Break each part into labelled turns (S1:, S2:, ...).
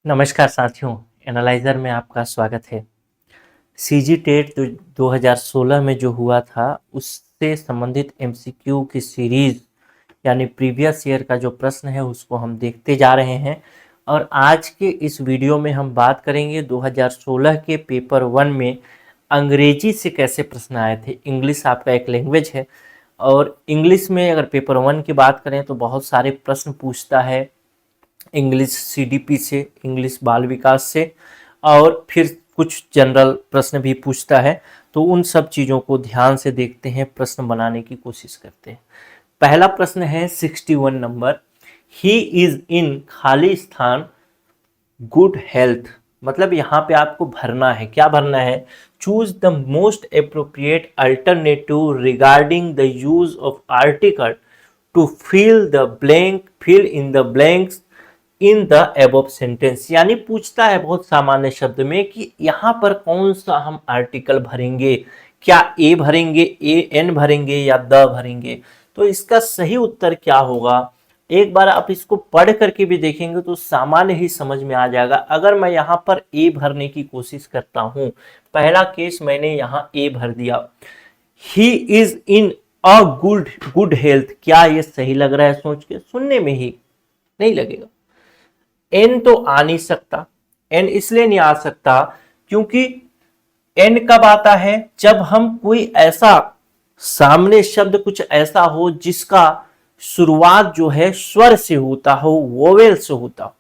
S1: नमस्कार साथियों, एनालाइजर में आपका स्वागत है। सीजी टेट 2016 में जो हुआ था उससे संबंधित एमसीक्यू की सीरीज यानी प्रीवियस ईयर का जो प्रश्न है उसको हम देखते जा रहे हैं और आज के इस वीडियो में हम बात करेंगे 2016 के पेपर 1 में अंग्रेजी से कैसे प्रश्न आए थे। इंग्लिश आपका एक लैंग्वेज है और इंग्लिश में अगर पेपर 1 की बात करें तो बहुत सारे प्रश्न पूछता है। इंग्लिश सीडीपी से, इंग्लिश बाल विकास से और फिर कुछ जनरल प्रश्न भी पूछता है। तो उन सब चीज़ों को ध्यान से देखते हैं, प्रश्न बनाने की कोशिश करते हैं। पहला प्रश्न है 61 नंबर, ही इज इन खाली स्थान गुड हेल्थ। मतलब यहाँ पे आपको भरना है, क्या भरना है? Choose the most appropriate alternative regarding the use of article to fill in the blanks in the above sentence. यानी पूछता है बहुत सामान्य शब्द में कि यहाँ पर कौन सा हम आर्टिकल भरेंगे, क्या ए भरेंगे, ए एन भरेंगे या द भरेंगे। तो इसका सही उत्तर क्या होगा, एक बार आप इसको पढ़ करके भी देखेंगे तो सामान्य ही समझ में आ जाएगा। अगर मैं यहाँ पर ए भरने की कोशिश करता हूँ, पहला केस मैंने यहाँ ए भर दिया, ही is in a good health, क्या ये सही लग रहा है? सोच के, सुनने में ही नहीं लगेगा। एन तो आ नहीं सकता, एन इसलिए नहीं आ सकता क्योंकि एन कब आता है? जब हम कोई ऐसा सामने शब्द कुछ ऐसा हो जिसका शुरुआत जो है स्वर से होता हो, वोवेल से होता हो।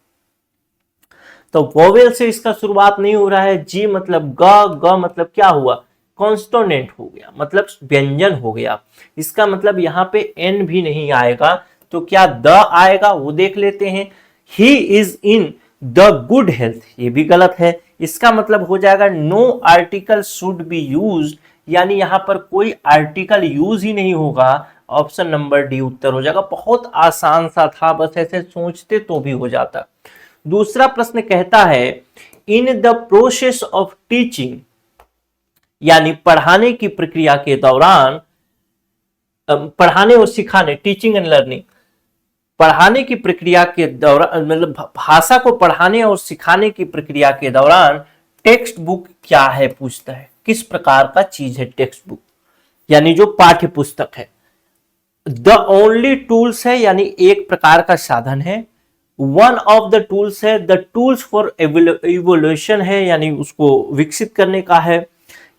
S1: तो वोवेल से इसका शुरुआत नहीं हो रहा है। जी मतलब ग मतलब क्या हुआ? कॉन्स्टोनेंट हो गया, मतलब व्यंजन हो गया। इसका मतलब यहाँ पे एन भी नहीं आएगा। तो क्या द आएगा वो देख लेते हैं। He is in the good health, ये भी गलत है। इसका मतलब हो जाएगा no article should be used, यानी यहां पर कोई आर्टिकल यूज ही नहीं होगा। ऑप्शन नंबर डी उत्तर हो जाएगा। बहुत आसान सा था, बस ऐसे सोचते तो भी हो जाता। दूसरा प्रश्न कहता है in the process of teaching, यानी पढ़ाने की प्रक्रिया के दौरान, पढ़ाने और सिखाने, टीचिंग एंड लर्निंग, पढ़ाने की प्रक्रिया के दौरान, मतलब भाषा को पढ़ाने और सिखाने की प्रक्रिया के दौरान टेक्स्ट बुक क्या है पूछता है। किस प्रकार का चीज है टेक्स्ट बुक? यानी जो पाठ्य पुस्तक है। द ओनली टूल्स है, यानी एक प्रकार का साधन है। वन ऑफ द टूल्स है, द टूल्स फॉर इवोल्यूशन है, यानी उसको विकसित करने का है।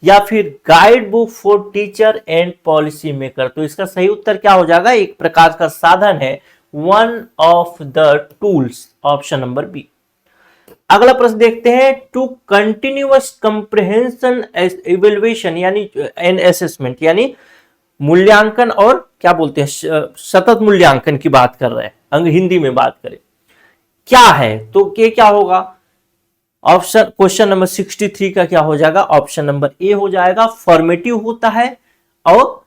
S1: या फिर guide book for teacher and policy maker. तो इसका सही उत्तर क्या हो जाएगा? एक प्रकार का साधन है, one of the tools, option number B. अगला प्रश्न देखते हैं, टू कंटिन्यूअस कंप्रिहेंशन इवैल्यूएशन यानी एंड असेसमेंट, यानी मूल्यांकन और क्या बोलते हैं, सतत मूल्यांकन की बात कर रहे हैं, अंग हिंदी में बात करें, क्या है? तो क्या होगा? ऑप्शन क्वेश्चन नंबर 63 का क्या हो जाएगा? ऑप्शन नंबर ए हो जाएगा। फॉर्मेटिव होता है और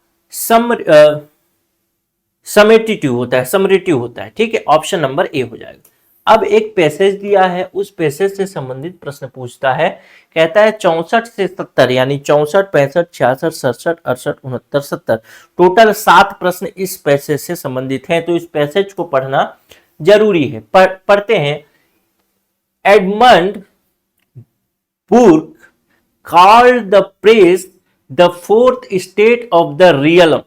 S1: समेटिव होता है, समरेटिव होता है। ठीक है, ऑप्शन नंबर ए हो जाएगा। अब एक पैसेज दिया है, उस पैसेज से संबंधित प्रश्न पूछता है। कहता है 64 से 70, यानी 64, 65, 66, 67, 68, 69, 70, टोटल 7 प्रश्न इस पैसेज से संबंधित हैं। तो इस पैसेज को पढ़ना जरूरी है। पढ़ते हैं। Edmund Burke called the press the fourth state of the realm.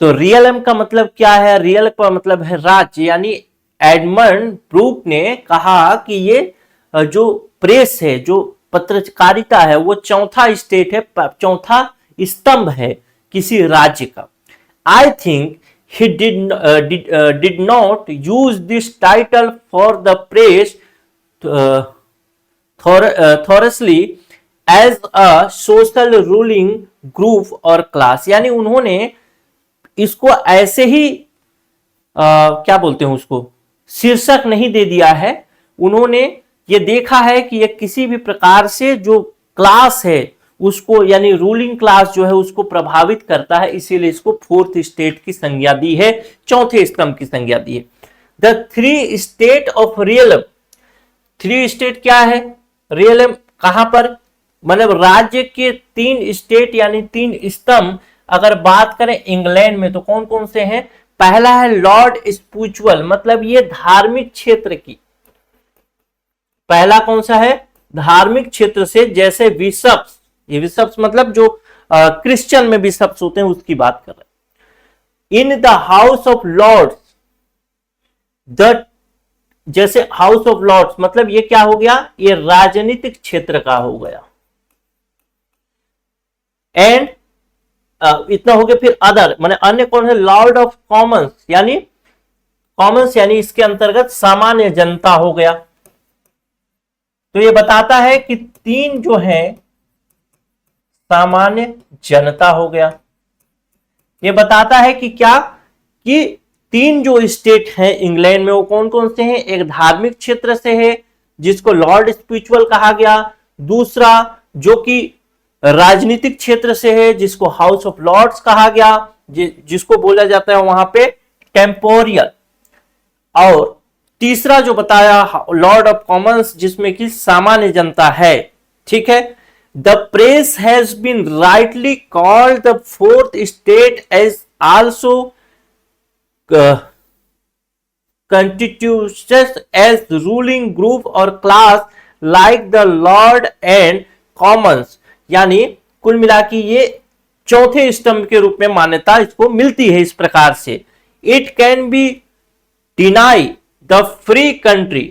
S1: तो रियलम का मतलब क्या है? रियल का मतलब है राज्य, यानी एडमंड ब्रूक ने कहा कि ये जो प्रेस है, जो पत्रकारिता है, वो चौथा स्टेट है, चौथा स्तंभ है किसी राज्य का। I think he did not use this title for the press thoroughly as a social ruling group or class। यानी उन्होंने इसको ऐसे ही क्या बोलते हैं उसको, शीर्षक नहीं दे दिया है। उन्होंने ये देखा है कि ये किसी भी प्रकार से जो क्लास है उसको, यानी रूलिंग क्लास जो है उसको प्रभावित करता है, इसीलिए इसको फोर्थ स्टेट की संज्ञा दी है, चौथे स्तंभ की संज्ञा दी है। The three state of realm, three state क्या है? रियलम कहां पर? मतलब राज्य के 3 स्टेट यानी 3 स्तंभ। अगर बात करें इंग्लैंड में तो कौन कौन से हैं? पहला है लॉर्ड स्पिरिचुअल, मतलब ये धार्मिक क्षेत्र की, पहला कौन सा है? धार्मिक क्षेत्र से, जैसे बिशप्स, ये बिशप्स मतलब जो क्रिश्चियन में बिशप्स होते हैं उसकी बात कर रहे हैं। In the House of Lords, the, जैसे हाउस ऑफ लॉर्ड्स मतलब ये क्या हो गया? ये राजनीतिक क्षेत्र का हो गया। एंड इतना हो गया। फिर अदर माने अन्य कौन है? लॉर्ड ऑफ कॉमन्स, यानी कॉमन्स यानी इसके अंतर्गत सामान्य जनता हो गया। तो ये बताता है कि तीन जो है सामान्य जनता हो गया। ये बताता है कि क्या, कि तीन जो स्टेट हैं इंग्लैंड में वो कौन कौन से हैं? एक धार्मिक क्षेत्र से है जिसको लॉर्ड स्पिरिचुअल कहा गया, दूसरा जो कि राजनीतिक क्षेत्र से है जिसको हाउस ऑफ लॉर्ड्स कहा गया, जिसको बोला जाता है वहां पे टेम्पोरियल, और तीसरा जो बताया लॉर्ड ऑफ कॉमन्स जिसमें कि सामान्य जनता है। ठीक है। The press has been rightly called the fourth state as also constitutes as ruling group or class like the lord and commons, यानी कुल मिला के ये चौथे स्तंभ के रूप में मान्यता इसको मिलती है। इस प्रकार से it can be deny the free country,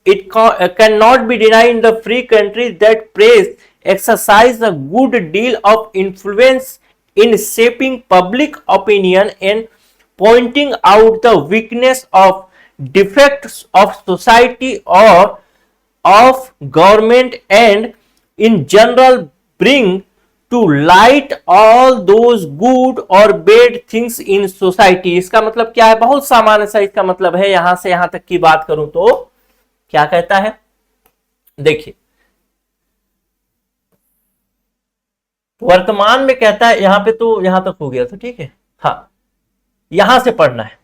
S1: it cannot be denied in the free country that press exercise a good deal of influence in shaping public opinion and pointing out the weakness of defects of society or of government and in general bring to light all those good or bad things in society। इसका मतलब क्या है? बहुत सामान्य सा इसका मतलब है। यहां से यहां तक की बात करूं तो क्या कहता है? देखिए वर्तमान में कहता है, यहां पे तो यहां तक हो गया था, ठीक है। हाँ, यहां से पढ़ना है।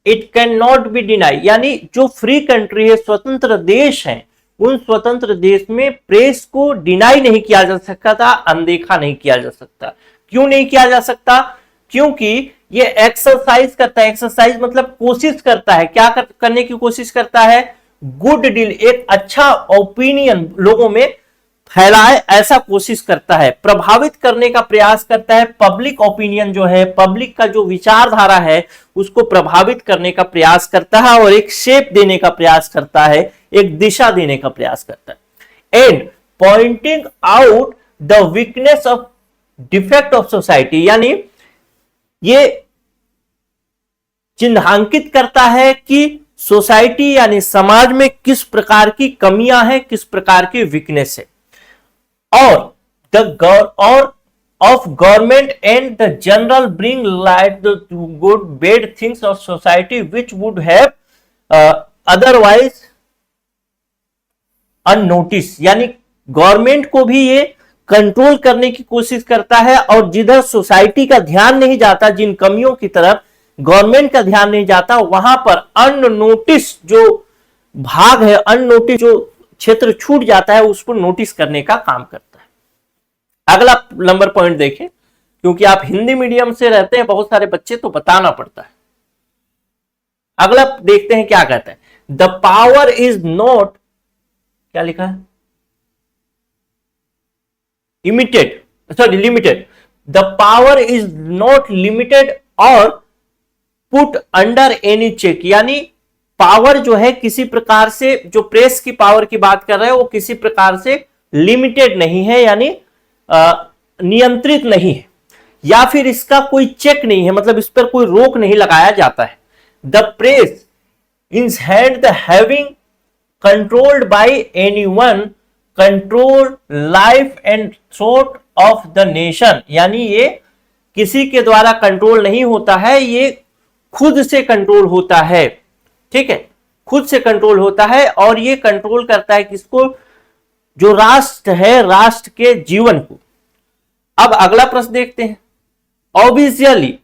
S1: It can not be deny, यानी जो फ्री कंट्री है, स्वतंत्र देश है, उन स्वतंत्र देश में प्रेस को डिनाई नहीं किया जा सकता था, अनदेखा नहीं किया जा सकता। क्यों नहीं किया जा सकता? क्योंकि ये एक्सरसाइज करता है। एक्सरसाइज मतलब कोशिश करता है। क्या करने की कोशिश करता है? गुड डील, एक अच्छा ओपिनियन लोगों में फैलाए, ऐसा कोशिश करता है। प्रभावित करने का प्रयास करता है। पब्लिक ओपिनियन जो है, पब्लिक का जो विचारधारा है, उसको प्रभावित करने का प्रयास करता है और एक शेप देने का प्रयास करता है, एक दिशा देने का प्रयास करता है। And pointing out the weakness of defect of society, यानी ये चिन्हांकित करता है कि सोसाइटी यानी समाज में किस प्रकार की कमियां हैं, किस प्रकार की वीकनेस है। और of government and the general bring light the good bad things of society which would have otherwise unnoticed, यानी गवर्नमेंट को भी ये कंट्रोल करने की कोशिश करता है और जिधर सोसाइटी का ध्यान नहीं जाता, जिन कमियों की तरफ गवर्नमेंट का ध्यान नहीं जाता, वहां पर अननोटिस जो भाग है, अननोटिस जो क्षेत्र छूट जाता है, उसको नोटिस करने का काम करता है। अगला नंबर पॉइंट देखें, क्योंकि आप हिंदी मीडियम से रहते हैं बहुत सारे बच्चे, तो बताना पड़ता है। अगला देखते हैं क्या कहता है। द पावर इज नॉट, क्या लिखा है? Limited. The power is not limited और पुट अंडर एनी चेक, यानी पावर जो है किसी प्रकार से, जो प्रेस की पावर की बात कर रहे हैं, वो किसी प्रकार से लिमिटेड नहीं है, यानी नियंत्रित नहीं है, या फिर इसका कोई चेक नहीं है, मतलब इस पर कोई रोक नहीं लगाया जाता है। The press is hand the having controlled by anyone control life and thought of the nation, यानी ये किसी के द्वारा कंट्रोल नहीं होता है, ये खुद से कंट्रोल होता है। ठीक है, खुद से कंट्रोल होता है और ये कंट्रोल करता है किसको? जो राष्ट्र है, राष्ट्र के जीवन को। अब अगला प्रश्न देखते हैं। ऑब्वियसली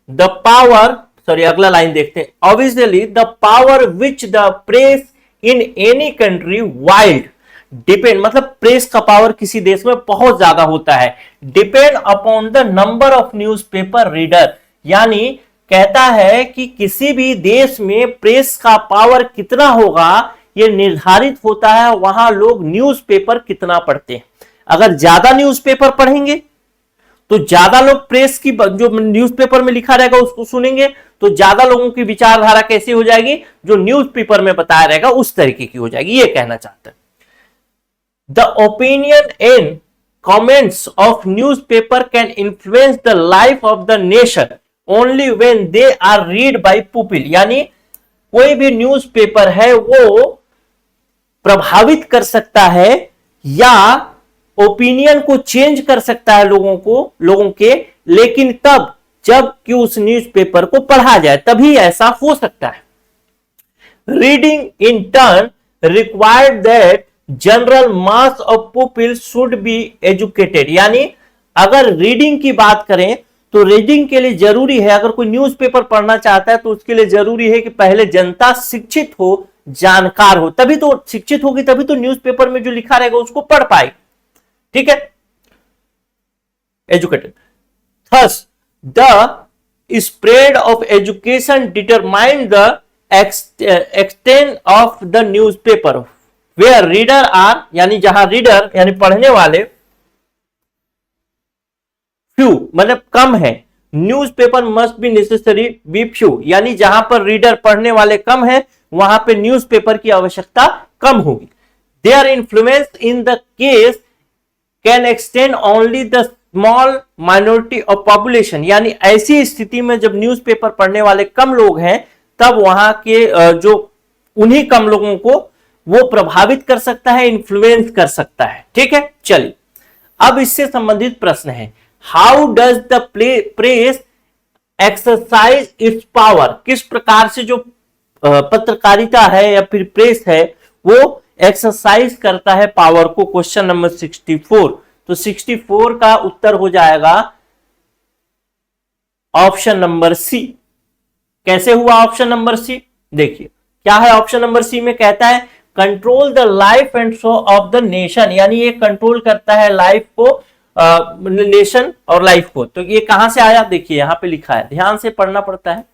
S1: द पावर, अगला लाइन देखते हैं। Obviously the power which the press in any country wild depend, मतलब प्रेस का पावर किसी देश में बहुत ज्यादा होता है, depend upon the number of newspaper reader, यानी कहता है कि किसी भी देश में प्रेस का पावर कितना होगा, ये निर्धारित होता है वहां लोग न्यूज़पेपर कितना पढ़ते हैं। अगर ज्यादा न्यूज़पेपर पढ़ेंगे तो ज्यादा लोग प्रेस की जो न्यूज़पेपर में लिखा रहेगा उसको सुनेंगे, तो ज्यादा लोगों की विचारधारा कैसी हो जाएगी, जो न्यूज़पेपर में बताया रहेगा उस तरीके की हो जाएगी, ये कहना चाहते हैं। The opinion and comments of newspaper can influence the life of the nation only when they are read by people। यानी कोई भी न्यूज़पेपर है वो प्रभावित कर सकता है या ओपिनियन को चेंज कर सकता है लोगों के, लेकिन तब जब कि उस न्यूज़पेपर को पढ़ा जाए तभी ऐसा हो सकता है। Reading in turn required that general mass of people should be educated. यानी अगर रीडिंग की बात करें तो रीडिंग के लिए जरूरी है, अगर कोई न्यूज़पेपर पढ़ना चाहता है तो उसके लिए जरूरी है कि पहले जनता शिक्षित हो, जानकार हो, तभी तो शिक्षित होगी, तभी तो न्यूज़पेपर में जो लिखा रहेगा उसको पढ़ पाएगी। ठीक है, educated. Thus the spread of education determine the extent of the newspaper where reader are, यानी जहां रीडर यानी पढ़ने वाले फ्यू मतलब कम है, newspaper must be necessary be few, यानी जहां पर रीडर पढ़ने वाले कम है वहां पे न्यूज़पेपर की आवश्यकता कम होगी। Their influence in the case can extend only the small minority of population, यानी ऐसी स्थिति में जब न्यूज़पेपर पढ़ने वाले कम लोग हैं तब वहां के जो उन्हीं कम लोगों को वो प्रभावित कर सकता है, इन्फ्लुएंस कर सकता है। ठीक है, चलिए अब इससे संबंधित प्रश्न है, how does the press exercise it's power, किस प्रकार से जो पत्रकारिता है या फिर प्रेस है वो एक्सरसाइज करता है पावर को। क्वेश्चन नंबर 64, तो 64 का उत्तर हो जाएगा ऑप्शन नंबर सी। कैसे हुआ ऑप्शन नंबर सी, देखिए क्या है ऑप्शन नंबर सी में, कहता है control the life and show off the nation, यानी ये कंट्रोल करता है लाइफ को, नेशन और लाइफ को। तो ये कहां से आया, देखिए यहां पे लिखा है, ध्यान से पढ़ना पड़ता है।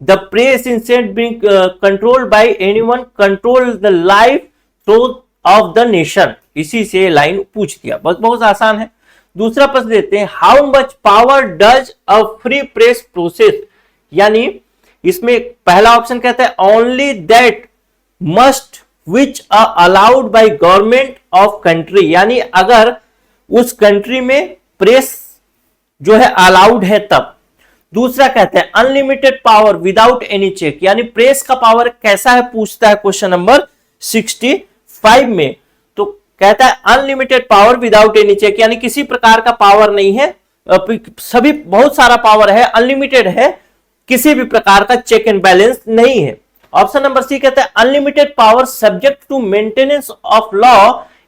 S1: The press instead being controlled by anyone control the life show off the nation, इसी से लाइन पूछ दिया, बस बहुत आसान है। दूसरा प्रश्न देते हैं, how much power does a free press process, यानी इसमें पहला ऑप्शन कहता है only that must which allowed by government of country, यानी अगर उस कंट्री में प्रेस जो है अलाउड है तब। दूसरा कहता है unlimited power without any check, यानी प्रेस का पावर कैसा है पूछता है क्वेश्चन नंबर 65 में, तो कहता है unlimited power without any check, यानी किसी प्रकार का पावर नहीं है, सभी बहुत सारा पावर है, अनलिमिटेड है, किसी भी प्रकार का चेक एंड बैलेंस नहीं है। ऑप्शन नंबर सी कहता है unlimited power subject to maintenance of law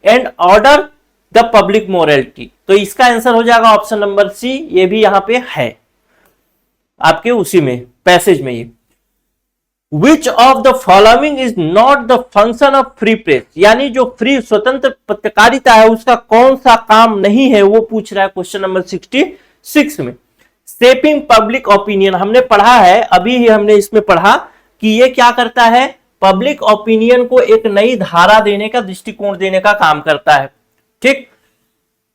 S1: and order the public morality, तो इसका आंसर हो जाएगा ऑप्शन नंबर सी, ये भी यहां पे है आपके उसी में पैसेज में। ये which of the following is not the function of free press, यानी जो फ्री स्वतंत्र पत्रकारिता है उसका कौन सा काम नहीं है वो पूछ रहा है क्वेश्चन नंबर 66 में। शेपिंग पब्लिक ओपिनियन हमने पढ़ा है, अभी ही हमने इसमें पढ़ा कि ये क्या करता है, पब्लिक ओपिनियन को एक नई धारा देने का, दृष्टिकोण देने का काम करता है। ठीक,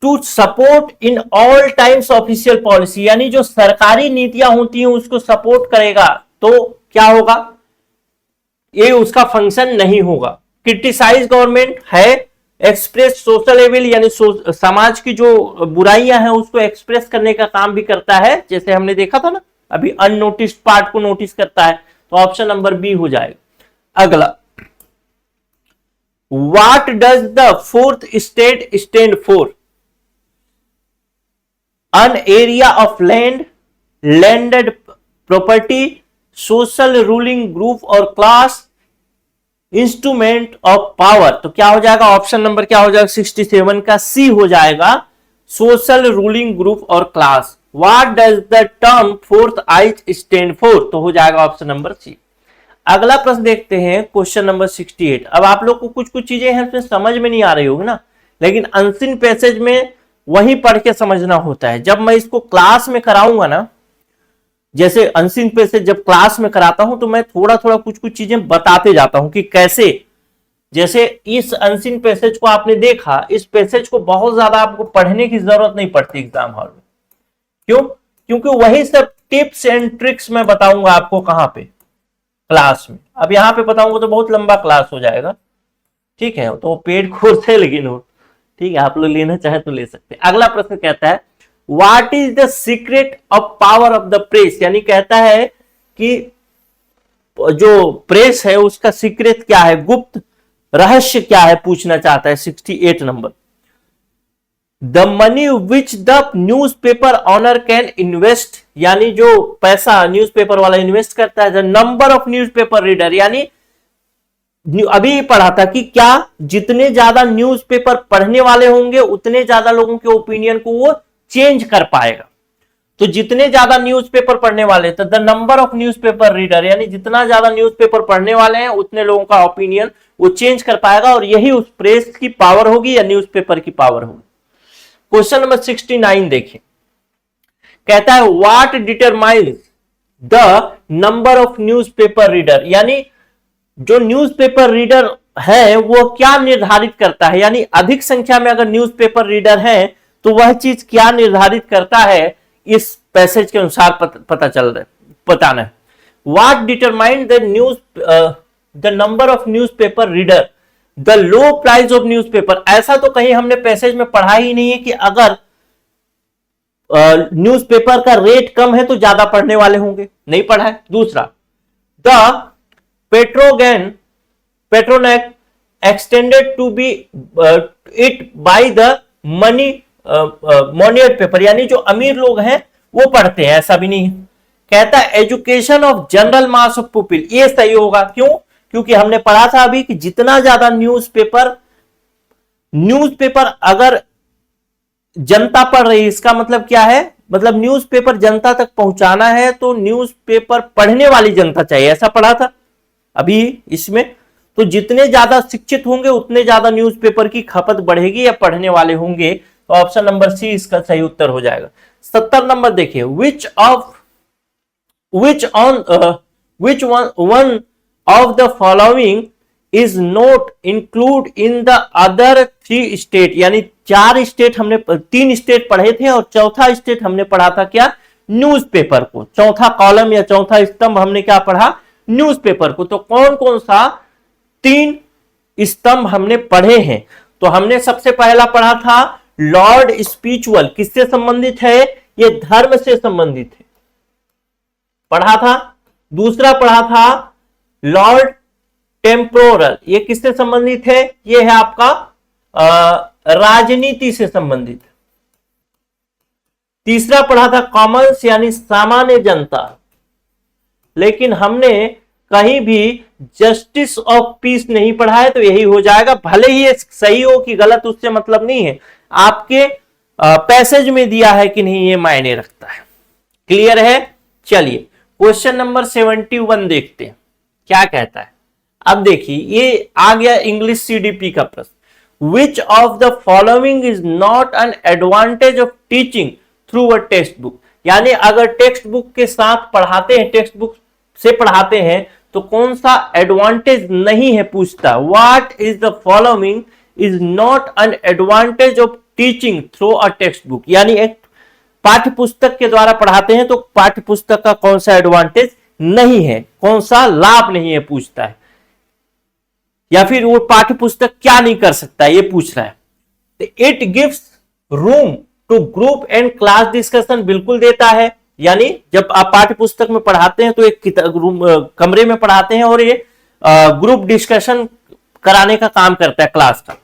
S1: to support in all times official policy, यानी जो सरकारी नीतियां होती हैं उसको सपोर्ट करेगा, तो क्या होगा, ये उसका फंक्शन नहीं होगा। क्रिटिसाइज गवर्नमेंट है, एक्सप्रेस सोशल एविल, यानी समाज की जो बुराइयां हैं उसको एक्सप्रेस करने का काम भी करता है, जैसे हमने देखा था ना अभी, अननोटिस्ड पार्ट को नोटिस करता है, तो ऑप्शन नंबर बी हो जाएगा। अगला, what does the fourth state stand for, an area of land, landed property, social ruling group और class, इंस्ट्रूमेंट ऑफ पावर, तो क्या हो जाएगा ऑप्शन नंबर क्या हो जाएगा 67 का सी हो जाएगा, सोशल रूलिंग ग्रुप और class. What does the term fourth eyes stand for, तो हो जाएगा ऑप्शन नंबर सी। अगला प्रश्न देखते हैं क्वेश्चन नंबर 68। अब आप लोग को कुछ कुछ चीजें हैं समझ में नहीं आ रही होगी ना, लेकिन अनसीन पैसेज में वही पढ़ के समझना होता है। जब मैं इसको क्लास में कराऊंगा ना जैसे अनसीन पैसेज जब क्लास में कराता हूं तो मैं थोड़ा थोड़ा कुछ कुछ चीजें बताते जाता हूं कि कैसे, जैसे इस अनसीन पैसेज को आपने देखा, इस पैसेज को बहुत ज्यादा आपको पढ़ने की जरूरत नहीं पड़ती एग्जाम हॉल में। क्यों? क्योंकि वही सब टिप्स एंड ट्रिक्स मैं बताऊंगा आपको कहां पे, क्लास में। अब यहां पे बताऊंगा तो बहुत लंबा क्लास हो जाएगा, ठीक है, तो पेड कोर्स है, लेकिन वो ठीक है, आप लोग लेना चाहे तो ले सकते हैं। अगला प्रश्न कहता है what is the secret of power of the press, यानी कहता है कि जो प्रेस है उसका सीक्रेट क्या है, गुप्त रहस्य क्या है, पूछना चाहता है 68 number. The money which the newspaper owner can invest, यानी जो पैसा न्यूज़पेपर वाला इन्वेस्ट करता है। The number of newspaper reader, यानी अभी पढ़ा था कि क्या जितने ज्यादा न्यूज़पेपर पढ़ने वाले होंगे उतने ज्यादा लोगों के ओपिनियन को वो चेंज कर पाएगा। तो जितने ज्यादा न्यूज़पेपर पढ़ने वाले, तो the number of newspaper reader, यानी जितना ज्यादा न्यूज़पेपर पढ़ने वाले हैं उतने लोगों का ओपिनियन वो चेंज कर पाएगा, और यही उस प्रेस की पावर होगी या न्यूज़पेपर की पावर होगी। क्वेश्चन नंबर 69 देखिए, कहता है what determines the number of newspaper reader, यानी जो न्यूज़पेपर रीडर है वो क्या निर्धारित करता है, यानी अधिक संख्या में अगर न्यूज़पेपर रीडर है तो वह चीज क्या निर्धारित करता है, इस पैसेज के अनुसार पता चल रहा है, बताना है। What determine the number of newspaper reader, the low price of newspaper. ऐसा तो कहीं हमने पैसेज में पढ़ा ही नहीं है कि अगर न्यूज़पेपर का रेट कम है तो ज्यादा पढ़ने वाले होंगे, नहीं पढ़ा है। दूसरा, the patronage extended to be it by the money moneyed paper, यानी जो अमीर लोग हैं वो पढ़ते हैं, ऐसा भी नहीं है। कहता है education of general mass of people, ये सही होगा। क्यों? क्योंकि हमने पढ़ा था अभी कि जितना ज्यादा न्यूज़पेपर अगर जनता पढ़ रही है, इसका मतलब क्या है, मतलब न्यूज़पेपर जनता तक पहुंचाना है तो न्यूज़पेपर पढ़ने वाली जनता चाहिए, ऐसा पढ़ा था अभी इसमें। तो जितने ज्यादा शिक्षित होंगे उतने ज्यादा न्यूज़पेपर की खपत बढ़ेगी या पढ़ने वाले होंगे, तो ऑप्शन नंबर सी इसका सही उत्तर हो जाएगा। 70 नंबर देखिए, which one of the following is not include in the other 3 state, यानी 4 स्टेट हमने 3 स्टेट पढ़े थे और चौथा स्टेट हमने पढ़ा था क्या, न्यूज़पेपर को। चौथा कॉलम या चौथा स्तंभ हमने क्या पढ़ा, न्यूज़पेपर को। तो कौन कौन सा 3 स्तंभ हमने पढ़े हैं, तो हमने सबसे पहला पढ़ा था लॉर्ड स्पिरिचुअल, किससे संबंधित है, ये धर्म से संबंधित है, पढ़ा था। दूसरा पढ़ा था लॉर्ड टेम्पोरल, ये किससे संबंधित है, ये है आपका राजनीति से संबंधित। तीसरा पढ़ा था कॉमन्स, यानी सामान्य जनता, लेकिन हमने कहीं भी जस्टिस ऑफ पीस नहीं पढ़ा है, तो यही हो जाएगा। भले ही ये सही हो कि गलत उससे मतलब नहीं है, आपके पैसेज में दिया है कि नहीं ये मायने रखता है। क्लियर है? चलिए क्वेश्चन नंबर 71 देखते हैं क्या कहता है। अब देखिए ये आ गया इंग्लिश सीडीपी का प्रश्न। Which of the following is not an advantage of teaching through a text book, यानी अगर टेक्स्ट बुक के साथ पढ़ाते हैं, टेक्स्ट बुक से पढ़ाते हैं तो कौन सा एडवांटेज नहीं है, पूछता। What is the following is not an advantage of teaching through a text book, यानी एक पाठ्य पुस्तक के द्वारा पढ़ाते हैं तो पाठ्य पुस्तक का कौन सा एडवांटेज नहीं है, कौन सा लाभ नहीं है, पूछता है। या फिर वो पाठ्य पुस्तक क्या नहीं कर सकता है, ये पूछ रहा है। It gives room to group and class discussion, बिल्कुल देता है, यानी जब आप पाठ्य पुस्तक में पढ़ाते हैं तो एक कमरे में पढ़ाते हैं और ये ग्रुप डिस्कशन कराने का काम करता है क्लास का।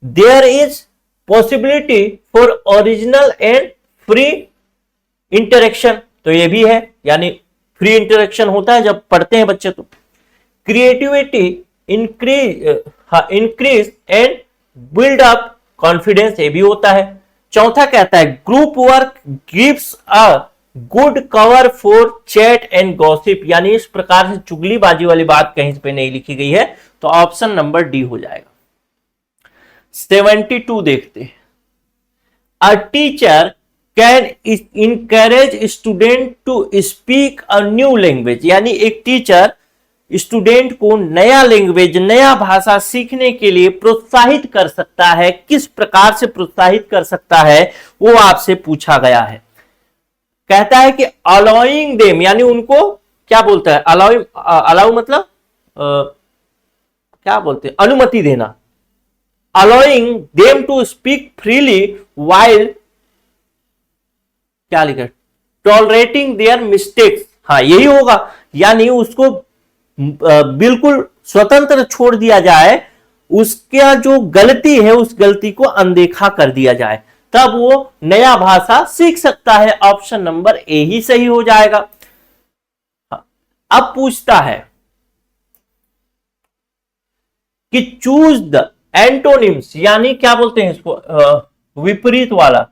S1: There is possibility for original and free interaction, तो ये भी है, यानी फ्री इंटरेक्शन होता है जब पढ़ते हैं बच्चे। तो creativity increase and build up confidence, ये भी होता है। चौथा कहता है group work gives a good cover for chat and gossip, यानी इस प्रकार से चुगलीबाजी वाली बात कहीं पे नहीं लिखी गई है, तो ऑप्शन नंबर डी हो जाएगा। 72 देखते हैं। A teacher can encourage student to speak a new language, यानी एक टीचर स्टूडेंट को नया लैंग्वेज, नया भाषा सीखने के लिए प्रोत्साहित कर सकता है। किस प्रकार से प्रोत्साहित कर सकता है वो आपसे पूछा गया है। कहता है कि अलाउइंग देम, यानी उनको क्या बोलता है, अलाउ मतलब क्या बोलते हैं, अनुमति देना। Allowing them to speak freely while, क्या लिखा, टॉलरेटिंग देयर मिस्टेक्स, हाँ यही होगा, यानी उसको बिल्कुल स्वतंत्र छोड़ दिया जाए, उसका जो गलती है उस गलती को अनदेखा कर दिया जाए, तब वो नया भाषा सीख सकता है। ऑप्शन नंबर ए ही सही हो जाएगा। अब पूछता है कि चूज द एंटोनिम्स, यानी क्या बोलते हैं इसको, विपरीत वाला,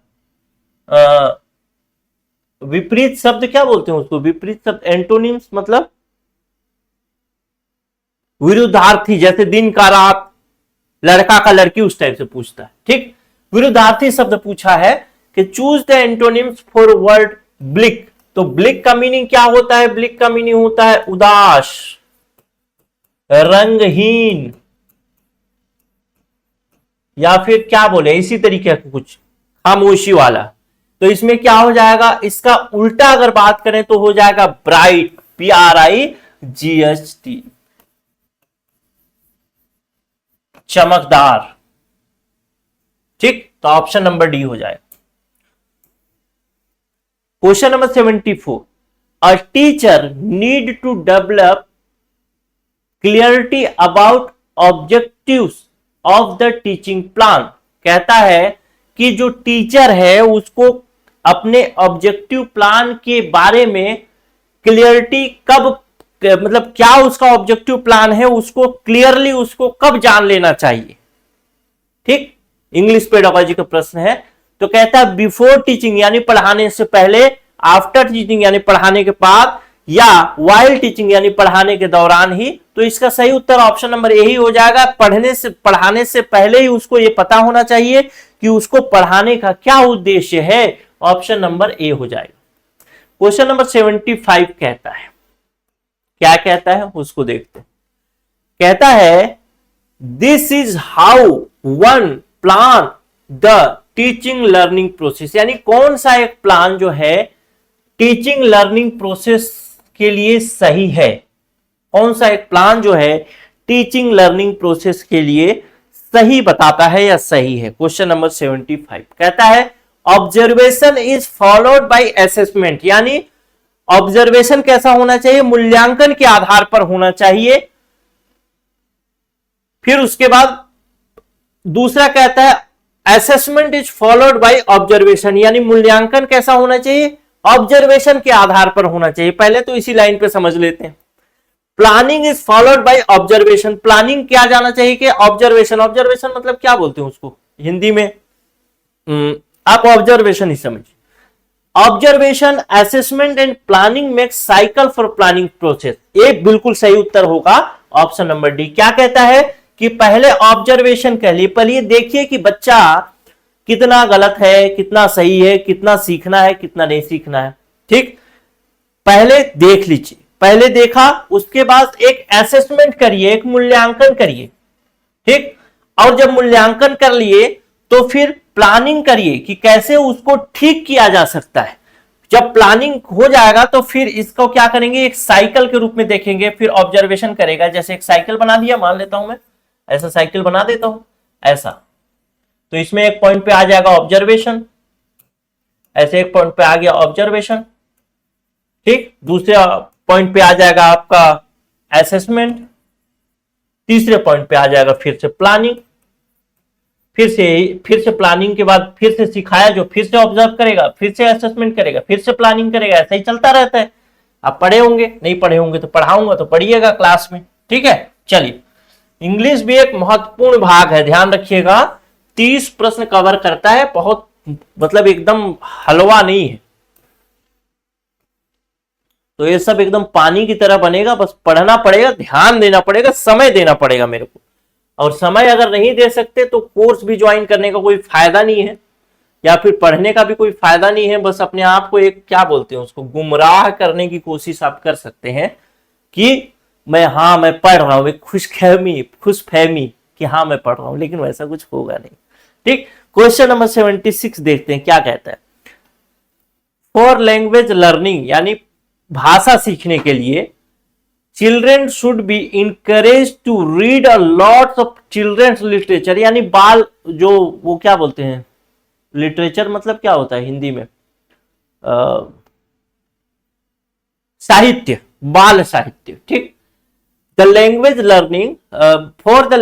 S1: विपरीत शब्द क्या बोलते हैं उसको, विपरीत शब्द, एंटोनिम्स मतलब विरुद्धार्थी, जैसे दिन का रात, लड़का का लड़की, उस टाइप से पूछता है। ठीक, विरुद्धार्थी शब्द पूछा है कि choose the antonyms for word bleak. तो ब्लिक का मीनिंग क्या होता है, ब्लिक का मीनिंग होता है उदास, रंगहीन, या फिर क्या बोले इसी तरीके का कुछ, खामोशी वाला। तो इसमें क्या हो जाएगा, इसका उल्टा अगर बात करें तो हो जाएगा ब्राइट, BRIGHT, चमकदार। ठीक, तो ऑप्शन नंबर डी हो जाएगा। Question number 74, a teacher need to develop clarity about objectives of the teaching plan. कहता है कि जो टीचर है उसको अपने ऑब्जेक्टिव प्लान के बारे में क्लियरिटी कब, मतलब क्या उसका ऑब्जेक्टिव प्लान है उसको क्लियरली उसको कब जान लेना चाहिए। ठीक, इंग्लिश पेडागोजी का प्रश्न है। तो कहता है बिफोर टीचिंग, यानी पढ़ाने से पहले, आफ्टर टीचिंग यानी पढ़ाने के बाद, या वाइल टीचिंग यानी पढ़ाने के दौरान ही। तो इसका सही उत्तर ऑप्शन नंबर ए ही हो जाएगा। पढ़ाने से पहले ही उसको यह पता होना चाहिए कि उसको पढ़ाने का क्या उद्देश्य है। ऑप्शन नंबर ए हो जाएगा। क्वेश्चन नंबर 75 कहता है, क्या कहता है उसको देखते हैं। कहता है this is how one plan the teaching learning process, यानी कौन सा एक प्लान जो है टीचिंग लर्निंग प्रोसेस के लिए सही है, कौन सा एक प्लान जो है टीचिंग लर्निंग प्रोसेस के लिए सही बताता है या सही है। क्वेश्चन नंबर 75 कहता है observation is followed by assessment, यानी ऑब्जर्वेशन कैसा होना चाहिए, मूल्यांकन के आधार पर होना चाहिए। फिर उसके बाद दूसरा कहता है assessment is followed by observation, यानी मूल्यांकन कैसा होना चाहिए, ऑब्जर्वेशन के आधार पर होना चाहिए। पहले तो इसी लाइन पे समझ लेते हैं। Planning is followed by observation, planning क्या जाना चाहिए कि ऑब्जर्वेशन, ऑब्जर्वेशन मतलब क्या बोलते हैं उसको हिंदी में, आप ऑब्जर्वेशन ही समझिए। Observation, assessment and planning makes cycle for planning process. ये बिल्कुल सही उत्तर होगा ऑप्शन नंबर डी। क्या कहता है कि पहले ऑब्जर्वेशन कर लिए, पहले देखिए कि बच्चा कितना गलत है, कितना सही है, कितना सीखना है, कितना नहीं सीखना है। ठीक, पहले देख लीजिए, पहले देखा, उसके बाद एक असेसमेंट करिए, एक मूल्यांकन करिए। ठीक, और जब मूल्यांकन कर लिए तो फिर प्लानिंग करिए कि कैसे उसको ठीक किया जा सकता है। जब प्लानिंग हो जाएगा तो फिर इसको क्या करेंगे, एक साइकिल के रूप में देखेंगे। फिर ऑब्जर्वेशन करेगा, जैसे एक साइकिल बना दिया, मान लेता हूं मैं ऐसा साइकिल बना देता हूं ऐसा, तो इसमें एक पॉइंट पे आ जाएगा ऑब्जर्वेशन, ऐसे एक पॉइंट पे आ गया ऑब्जर्वेशन। ठीक, दूसरे पॉइंट पे आ जाएगा आपका असेसमेंट, तीसरे पॉइंट पे आ जाएगा फिर से प्लानिंग, फिर से प्लानिंग के बाद फिर से सिखाया, जो फिर से ऑब्जर्व करेगा, फिर से असेसमेंट करेगा, फिर से प्लानिंग करेगा। ऐसा ही चलता रहता है। आप पढ़े होंगे, नहीं पढ़े होंगे तो पढ़ाऊंगा तो पढ़िएगा क्लास में। ठीक है, चलिए, इंग्लिश भी एक महत्वपूर्ण भाग है, ध्यान रखिएगा। 30 प्रश्न कवर करता है, बहुत मतलब एकदम हलवा नहीं है। तो ये सब एकदम पानी की तरह बनेगा, बस पढ़ना पड़ेगा, ध्यान देना पड़ेगा, समय देना पड़ेगा मेरे को। और समय अगर नहीं दे सकते तो कोर्स भी ज्वाइन करने का कोई फायदा नहीं है। या फिर पढ़ने का भी कोई फायदा नहीं है, बस अपने आप को एक क्या बोलते हैं उसको, गुमराह करने की कोशिश आप कर सकते हैं कि मैं पढ़ रहा हूं, एक खुशफहमी कि हाँ मैं पढ़ रहा हूं, लेकिन वैसा कुछ होगा नहीं। ठीक, क्वेश्चन नंबर 76 देखते हैं क्या कहता है। फॉर लैंग्वेज लर्निंग, यानी भाषा सीखने के लिए, children should be encourage to read a lots of children's literature, यानी बाल जो वो क्या बोलते हैं, लिटरेचर मतलब क्या होता है हिंदी में, साहित्य, बाल साहित्य। ठीक, the language learning, for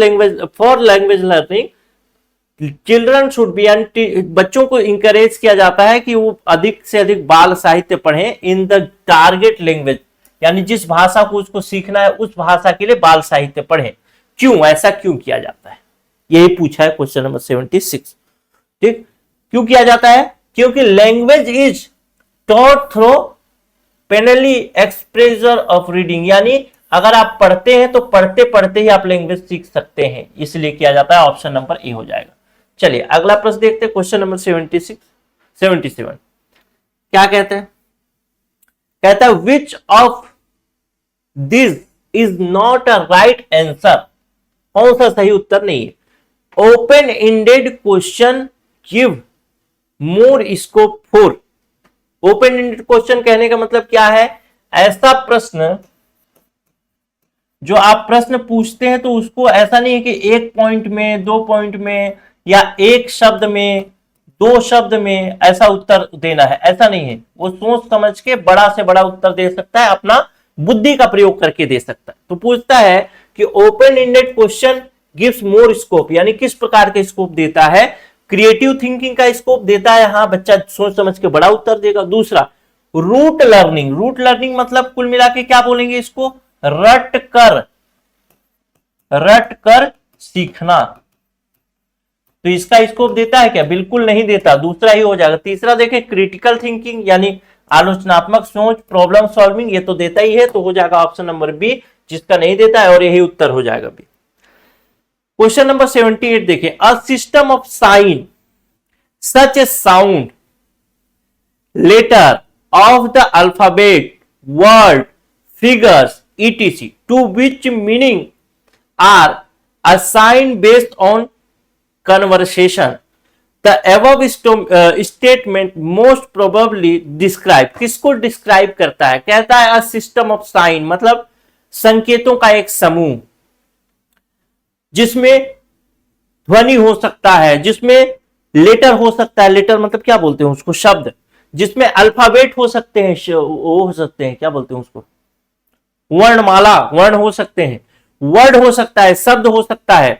S1: language learning children should be, यानी बच्चों को इंकरेज किया जाता है कि वो अधिक से अधिक बाल साहित्य पढ़ें इन द टारगेट लैंग्वेज, यानी जिस भाषा को उसको सीखना है उस भाषा के लिए बाल साहित्य पढ़ें। क्यों, ऐसा क्यों किया जाता है, यही पूछा है क्वेश्चन नंबर 76। ठीक, क्यों किया जाता है, क्योंकि language is taught through plenty exposure of reading, यानी अगर आप पढ़ते हैं तो पढ़ते पढ़ते ही आप लैंग्वेज सीख सकते हैं, इसलिए किया जाता है। ऑप्शन नंबर ए हो जाएगा। चलिए अगला प्रश्न देखते हैं, क्वेश्चन नंबर 77 क्या कहते हैं, कहता है which of this is not a right answer, कौन सा सही उत्तर नहीं है। Open ended question give more scope for, open ended question कहने का मतलब क्या है, ऐसा प्रश्न जो आप प्रश्न पूछते हैं तो उसको ऐसा नहीं है कि एक पॉइंट में, 2 पॉइंट में, या एक शब्द में, 2 शब्द में ऐसा उत्तर देना है, ऐसा नहीं है। वो सोच समझ के बड़ा से बड़ा उत्तर दे सकता है, अपना बुद्धि का प्रयोग करके दे सकता है। तो पूछता है कि ओपन एंडेड क्वेश्चन गिव्स मोर स्कोप, यानी किस प्रकार का स्कोप देता है, क्रिएटिव थिंकिंग का स्कोप देता है, हाँ बच्चा सोच समझ के बड़ा उत्तर देगा। दूसरा रूट लर्निंग, रूट लर्निंग मतलब कुल मिला के क्या बोलेंगे इसको, रट कर सीखना। तो इसका स्कोप देता है क्या, बिल्कुल नहीं देता, दूसरा ही हो जाएगा। तीसरा देखें क्रिटिकल थिंकिंग, यानी आलोचनात्मक सोच, प्रॉब्लम सॉल्विंग, ये तो देता ही है, तो हो जाएगा ऑप्शन नंबर बी, जिसका नहीं देता है, और यही उत्तर हो जाएगा बी। क्वेश्चन नंबर 78 देखें, a system of sign such a sound letter of the alphabet, word, figures etc to which meaning are assigned based on conversation, the above statement most probably describe, किसको describe करता है, कहता है a system of sign मतलब संकेतों का एक समूह जिसमें ध्वनि हो सकता है, जिसमें लेटर हो सकता है, लेटर मतलब क्या बोलते हैं उसको, शब्द, जिसमें अल्फाबेट हो सकते हैं, वो हो सकते हैं, क्या बोलते हैं उसको, वर्णमाला, वर्ण हो सकते हैं, वर्ड हो सकता है, शब्द हो सकता है,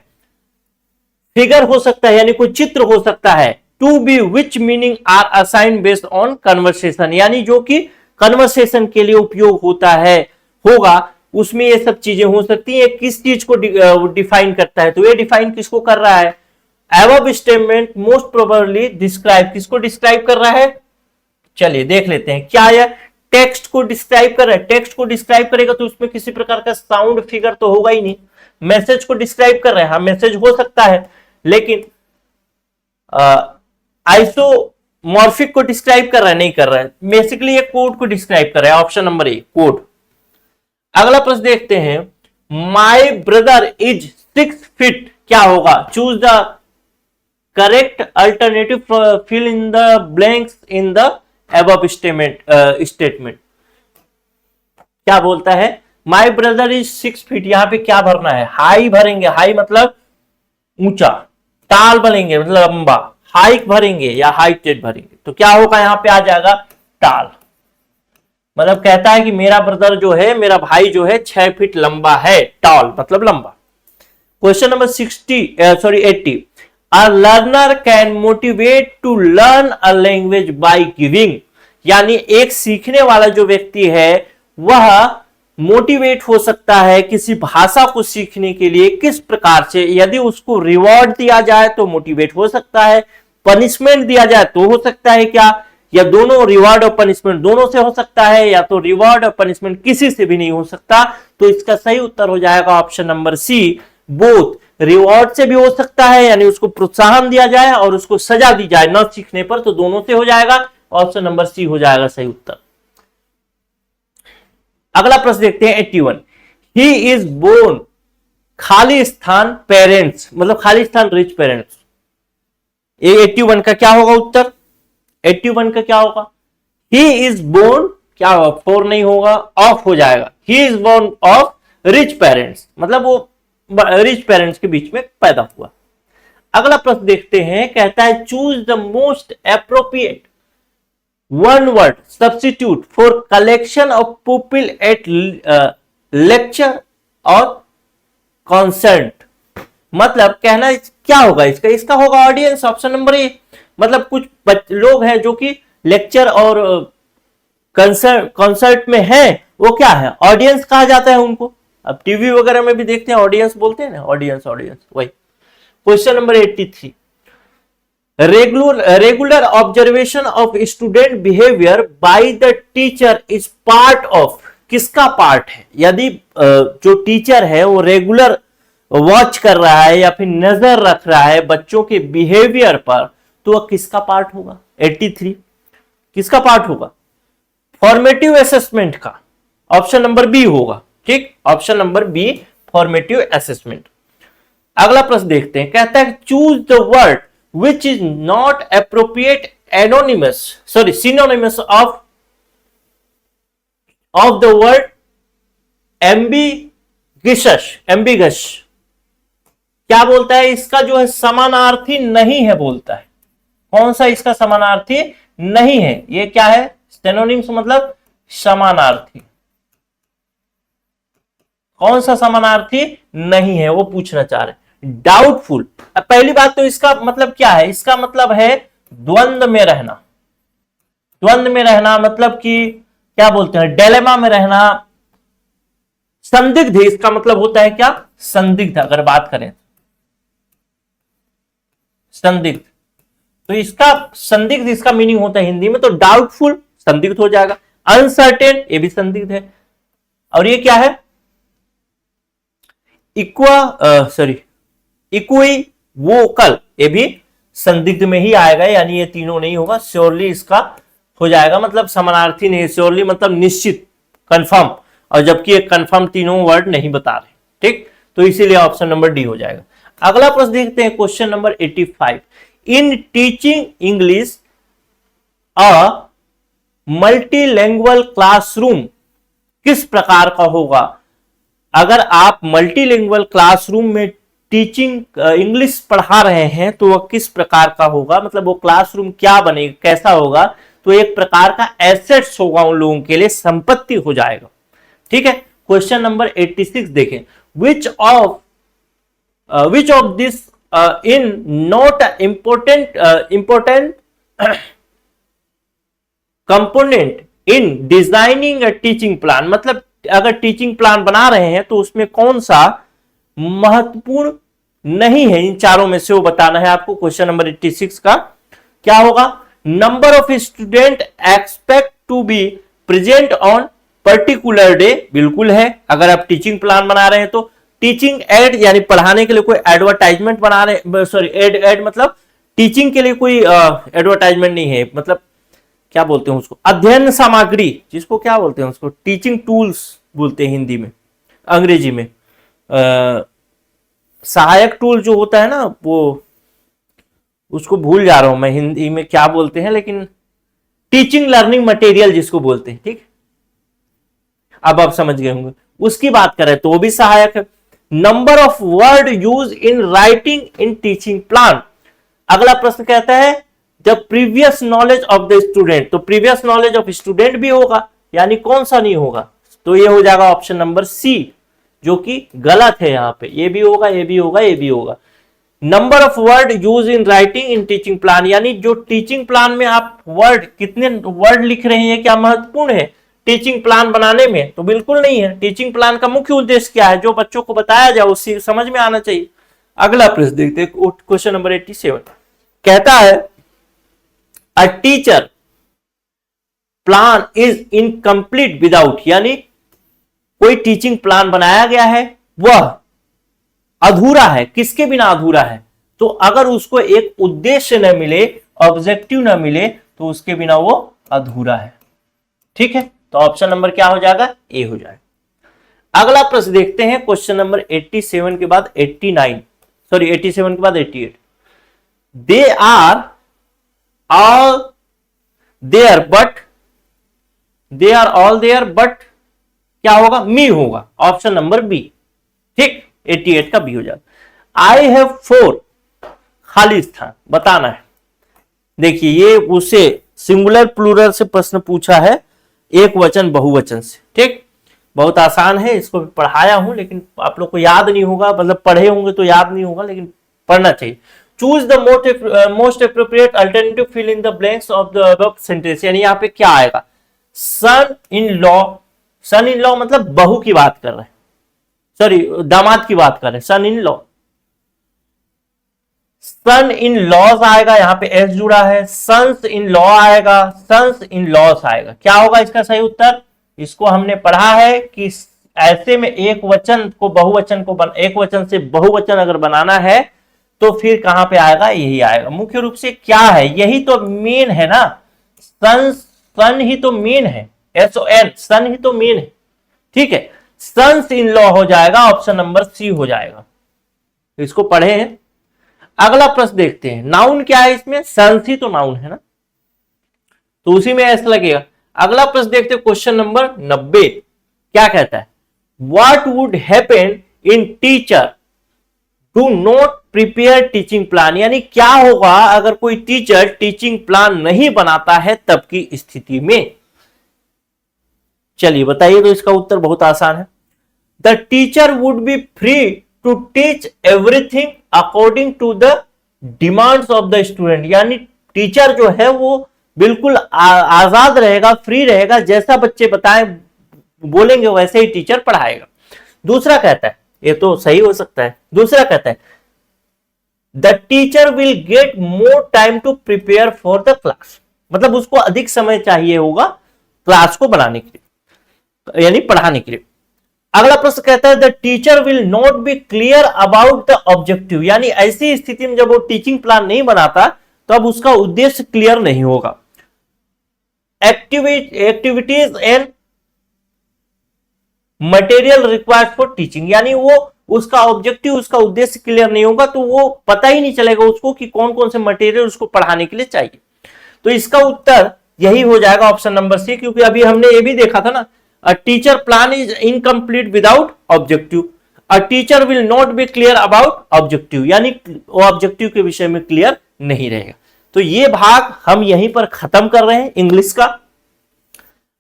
S1: फिगर हो सकता है, यानी कोई चित्र हो सकता है। To be which meaning are assign based on conversation, यानी जो कि कन्वर्सेशन के लिए उपयोग होता है, होगा, उसमें ये सब चीजें हो सकती हैं। किस चीज को डिफाइन करता है, तो ये डिफाइन किसको कर रहा है, above statement most probably describe, किसको डिस्क्राइब कर रहा है, चलिए देख लेते हैं क्या है। टेक्स्ट को डिस्क्राइब कर रहा है, टेक्स्ट को डिस्क्राइब करेगा तो उसमें किसी प्रकार का साउंड फिगर तो होगा ही नहीं। मैसेज को डिस्क्राइब कर रहा है, हाँ मैसेज हो सकता है, लेकिन आइसोमॉर्फिक को डिस्क्राइब कर रहा है, नहीं कर रहा है। बेसिकली ये कोड को डिस्क्राइब कर रहा है, ऑप्शन नंबर ए कोड। अगला प्रश्न देखते हैं, माई ब्रदर इज 6 फीट, क्या होगा, choose the correct alternative, fill in the blanks in the above statement. क्या बोलता है, माई ब्रदर इज 6 फीट, यहां पे क्या भरना है, हाई भरेंगे, हाई मतलब ऊंचा, टाल भरेंगे मतलब लंबा, हाइक भरेंगे या हाइटेड भरेंगे, तो क्या होगा, यहां पे आ जाएगा टाल। मतलब कहता है कि मेरा ब्रदर जो है, मेरा भाई जो है 6 फीट लंबा है, टॉल मतलब लंबा। Question number 80, A learner can motivate to learn a language by giving, यानी एक सीखने वाला जो व्यक्ति है वह मोटिवेट हो सकता है किसी भाषा को सीखने के लिए, किस प्रकार से, यदि उसको रिवॉर्ड दिया जाए तो मोटिवेट हो सकता है, पनिशमेंट दिया जाए तो हो सकता है क्या, या दोनों, रिवॉर्ड और पनिशमेंट दोनों से हो सकता है, या तो रिवॉर्ड और पनिशमेंट किसी से भी नहीं हो सकता। तो इसका सही उत्तर हो जाएगा option number C, both. Reward से भी हो सकता है, यानी उसको प्रोत्साहन दिया जाए और उसको सजा दी जाए न सीखने पर, तो दोनों से हो जाएगा। ऑप्शन नंबर सी हो जाएगा सही उत्तर। अगला प्रश्न देखते हैं 81। ही इज बोर्न, खाली स्थान पेरेंट्स, मतलब खाली स्थान रिच पेरेंट्स। ये 81 का क्या होगा उत्तर? 81 का क्या होगा? ही इज बोर्न, क्या होगा? फोर नहीं होगा, ऑफ हो जाएगा। He is born of rich parents, मतलब वो रिच पेरेंट्स के बीच में पैदा हुआ। अगला प्रश्न देखते हैं, कहता है choose the most appropriate one word substitute for collection of people at lecture और कॉन्सर्ट। मतलब कहना क्या होगा इसका? इसका होगा ऑडियंस, ऑप्शन नंबर ए। मतलब कुछ लोग हैं जो कि लेक्चर और कॉन्सर्ट में है, वो क्या है? ऑडियंस कहा जाता है उनको। अब टीवी वगैरह में भी देखते हैं ऑडियंस बोलते हैं ना, ऑडियंस ऑडियंस वही। Question number 83। Regular observation of student behaviour by the teacher is part of, किसका पार्ट है? यदि जो टीचर है वो रेगुलर वॉच कर रहा है या फिर नजर रख रहा है बच्चों के बिहेवियर पर, तो वह किसका पार्ट होगा? 83 किसका पार्ट होगा? फॉर्मेटिव असेसमेंट का। ऑप्शन नंबर बी होगा, ठीक, option number B formative assessment. अगला प्रश्न देखते हैं, कहता है choose the word which is not appropriate anonymous, sorry synonymous of the word ambiguous. Ambiguous क्या बोलता है? इसका जो है समानार्थी नहीं है बोलता है। कौन सा इसका समानार्थी नहीं है? ये क्या है? सिनोनिम्स मतलब समानार्थी। कौन सा समानार्थी नहीं है वो पूछना चाह रहे हैं। डाउटफुल, पहली बात तो इसका मतलब क्या है? इसका मतलब है द्वंद्व में रहना। द्वंद्व में रहना मतलब कि क्या बोलते हैं? डिलेमा में रहना। संदिग्ध, इसका मतलब होता है क्या? संदिग्ध, अगर बात करें संदिग्ध, तो इसका संदिग्ध इसका मीनिंग होता है हिंदी में, तो डाउटफुल संदिग्ध हो जाएगा। अनसर्टेन, ये भी संदिग्ध है। और ये क्या है? इक्विवोकल, ये भी संदिग्ध में ही आएगा, यानी ये तीनों नहीं होगा। श्योरली इसका हो जाएगा, मतलब समानार्थी नहीं। श्योरली मतलब निश्चित, कंफर्म, और जबकि ये कंफर्म तीनों वर्ड नहीं बता रहे, ठीक, तो इसीलिए ऑप्शन नंबर डी हो जाएगा। अगला प्रश्न देखते हैं, question number 85। In teaching English a multilanguage classroom किस प्रकार का होगा? अगर आप मल्टीलिंगुअल क्लासरूम में टीचिंग इंग्लिश पढ़ा रहे हैं तो वह किस प्रकार का होगा? मतलब वो क्लासरूम क्या बनेगा, कैसा होगा? तो एक प्रकार का एसेट्स होगा, उन लोगों के लिए संपत्ति हो जाएगा, ठीक है। क्वेश्चन नंबर 86 देखें, which of this in not important component in designing a teaching plan. मतलब अगर टीचिंग प्लान बना रहे हैं तो उसमें कौन सा महत्वपूर्ण नहीं है? इन चारों में से वो बताना है आपको। क्वेश्चन नंबर 86 का क्या होगा? Number of student expect to be present on particular day, बिल्कुल है। अगर आप टीचिंग प्लान बना रहे हैं तो टीचिंग एड, यानी पढ़ाने के लिए कोई एडवर्टाइजमेंट बना रहे, सॉरी एड मतलब टीचिंग के लिए कोई एडवर्टाइजमेंट नहीं है, मतलब क्या बोलते हैं उसको, अध्ययन सामग्री, जिसको क्या बोलते हैं उसको, टीचिंग टूल्स बोलते हैं हिंदी में, अंग्रेजी में सहायक टूल जो होता है ना, वो उसको भूल जा रहा हूं मैं हिंदी में क्या बोलते हैं, लेकिन टीचिंग लर्निंग मटेरियल जिसको बोलते हैं, ठीक, अब आप समझ गए होंगे। उसकी बात करें तो वो भी सहायक है। Number of word use in writing in teaching plan. अगला प्रश्न कहता है the previous knowledge of the student, तो प्रीवियस नॉलेज ऑफ स्टूडेंट भी होगा, यानी कौन सा नहीं होगा? तो ये हो जाएगा ऑप्शन नंबर सी, जो कि गलत है। यहां पे ये भी होगा, ये भी होगा, ये भी होगा। Number of word use in writing in teaching plan, यानी जो टीचिंग प्लान में आप वर्ड, कितने वर्ड लिख रहे हैं, क्या महत्वपूर्ण है टीचिंग प्लान बनाने में? तो बिल्कुल नहीं है। टीचिंग प्लान का मुख्य उद्देश्य क्या है? जो बच्चों को बताया जाए उसी समझ में आना चाहिए। अगला प्रश्न देखते हैं, क्वेश्चन नंबर 87 कहता है a teacher plan is incomplete without, यानी कोई टीचिंग प्लान बनाया गया है, वह अधूरा है, किसके बिना अधूरा है? तो अगर उसको एक उद्देश्य न मिले, ऑब्जेक्टिव न मिले, तो उसके बिना वो अधूरा है। ठीक है, तो ऑप्शन नंबर क्या हो जाएगा? ए हो जाएगा। अगला प्रश्न देखते हैं, क्वेश्चन नंबर 87 के बाद 89, सॉरी 87 के बाद 88। They are all there but, they are all there but क्या होगा? मी होगा, ऑप्शन नंबर बी। ठीक, 88 का बी हो जाएगा। आई हैव 4, खाली स्थान बताना है। देखिए ये उसे सिंगुलर प्लूरल से प्रश्न पूछा है, एक वचन बहुवचन से। ठीक, बहुत आसान है, इसको भी पढ़ाया हूं, लेकिन आप लोग को याद नहीं होगा, मतलब पढ़े होंगे तो याद नहीं होगा, लेकिन पढ़ना चाहिए। Choose the most appropriate alternative fill in the blanks of the above sentence, यानी यहाँ पे क्या आएगा? सन in law, sun in law मतलब बहू की बात कर रहे हैं, सॉरी दामाद की बात कर रहे हैं, सन in law. Sun in laws आएगा, यहां पे एस जुड़ा है, सन्स इन लॉ आएगा, सन्स इन लॉस आएगा। क्या होगा इसका सही उत्तर? इसको हमने पढ़ा है कि ऐसे में एक वचन को बहुवचन को एक वचन से बहुवचन अगर बनाना है तो फिर कहां पे आएगा? यही आएगा। मुख्य रूप से क्या है, यही तो मेन है ना, सन ही तो मेन है, SON, सन ही तो मेन है। ठीक है, सन्स इन लॉ हो जाएगा, ऑप्शन नंबर सी हो जाएगा। इसको पढ़े हैं। अगला प्रश्न देखते हैं, नाउन क्या है इसमें? सन्स ही तो नाउन है ना, तो उसी में एस लगेगा। अगला प्रश्न देखते हैं, क्वेश्चन नंबर 90 क्या कहता है? What would happen in teacher do not prepare teaching plan, यानी क्या होगा अगर कोई टीचर टीचिंग प्लान नहीं बनाता है तब की स्थिति में। चलिए बताइए, तो इसका उत्तर बहुत आसान है। The teacher would be free to teach everything according to the demands of the student, यानी टीचर जो है वो बिल्कुल आजाद रहेगा, फ्री रहेगा, जैसा बच्चे बताएं बोलेंगे वैसे ही टीचर पढ़ाएगा। दूसरा कहता है, ये तो सही हो सकता है, दूसरा कहता है the teacher will get more time to prepare for the class, मतलब उसको अधिक समय चाहिए होगा क्लास को बनाने के लिए, यानी पढ़ाने के लिए। अगला प्रश्न कहता है the teacher will not be clear about the objective, यानी ऐसी स्थिति में जब वो टीचिंग प्लान नहीं बनाता तो अब उसका उद्देश्य क्लियर नहीं होगा। Activities and material required for teaching, यानी वो उसका ऑब्जेक्टिव, उसका उद्देश्य क्लियर नहीं होगा तो वो पता ही नहीं चलेगा उसको कि कौन कौन से मटेरियल उसको पढ़ाने के लिए चाहिए। तो इसका उत्तर यही हो जाएगा, ऑप्शन नंबर सी, क्योंकि अभी हमने ये भी देखा था ना, a teacher plan is incomplete without objective, a teacher will not be clear about objective, यानी वो ऑब्जेक्टिव के विषय में क्लियर नहीं रहेगा। तो ये भाग हम यहीं पर खत्म कर रहे हैं इंग्लिश का।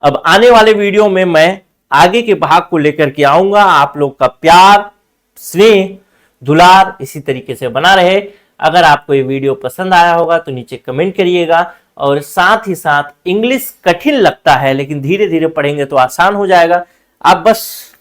S1: अब आने वाले वीडियो में मैं आगे के भाग को लेकर के आऊंगा। आप लोग का प्यार, स्नेह, दुलार इसी तरीके से बना रहे। अगर आपको ये वीडियो पसंद आया होगा तो नीचे कमेंट करिएगा, और साथ ही साथ इंग्लिश कठिन लगता है लेकिन धीरे धीरे पढ़ेंगे तो आसान हो जाएगा। आप बस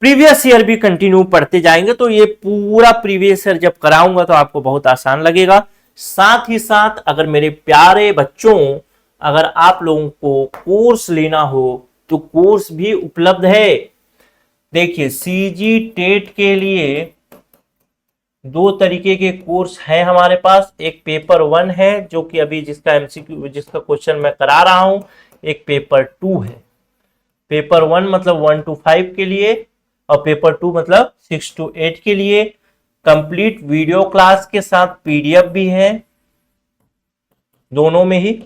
S1: प्रीवियस ईयर भी कंटिन्यू पढ़ते जाएंगे तो ये पूरा प्रीवियस ईयर जब कराऊंगा तो आपको बहुत आसान लगेगा। साथ ही साथ अगर मेरे प्यारे बच्चों, अगर आप लोगों को कोर्स लेना हो तो कोर्स भी उपलब्ध है। देखिए सीजी टेट के लिए दो तरीके के कोर्स है हमारे पास। एक पेपर 1 है जो कि अभी जिसका एमसीक्यू, जिसका क्वेश्चन मैं करा रहा हूं। एक पेपर 2 है। पेपर 1 मतलब 1 to 5 के लिए, और पेपर 2 मतलब 6 to 8 के लिए। कंप्लीट वीडियो क्लास के साथ पीडीएफ भी है, दोनों में ही,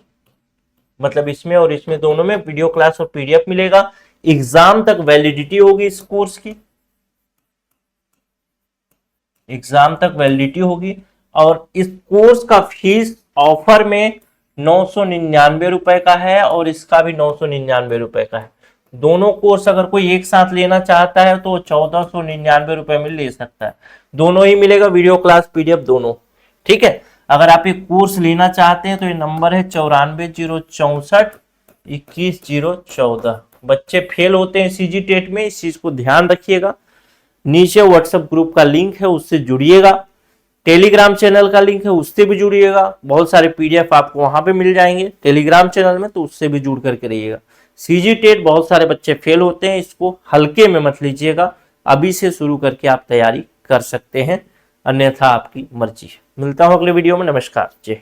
S1: मतलब इसमें और इसमें दोनों में वीडियो क्लास और पीडीएफ मिलेगा। एग्जाम तक वैलिडिटी होगी इस कोर्स की, एग्जाम तक वैलिडिटी होगी। और इस कोर्स का फीस ऑफर में 999 रुपए का है और इसका भी 999 रुपए का है। दोनों कोर्स अगर कोई एक साथ लेना चाहता है तो 1499 रुपए में ले सकता है। दोनों ही मिलेगा, वीडियो क्लास पीडीएफ दोनों। ठीक है, अगर आप एक कोर्स लेना चाहते हैं तो ये नंबर है 94,064,21,014। बच्चे फेल होते हैं सीजी टेट में, इस चीज को ध्यान रखिएगा। नीचे व्हाट्सएप ग्रुप का लिंक है, उससे जुड़िएगा। टेलीग्राम चैनल का लिंक है, उससे भी जुड़िएगा। बहुत सारे पीडीएफ आपको वहां पे मिल जाएंगे टेलीग्राम चैनल में, तो उससे भी जुड़ करके रहिएगा। सीजी टेट बहुत सारे बच्चे फेल होते हैं, इसको हल्के में मत लीजिएगा, अभी से शुरू करके आप तैयारी कर सकते हैं, अन्यथा आपकी मर्जी है। मिलता हूँ अगले वीडियो में। नमस्कार। जय।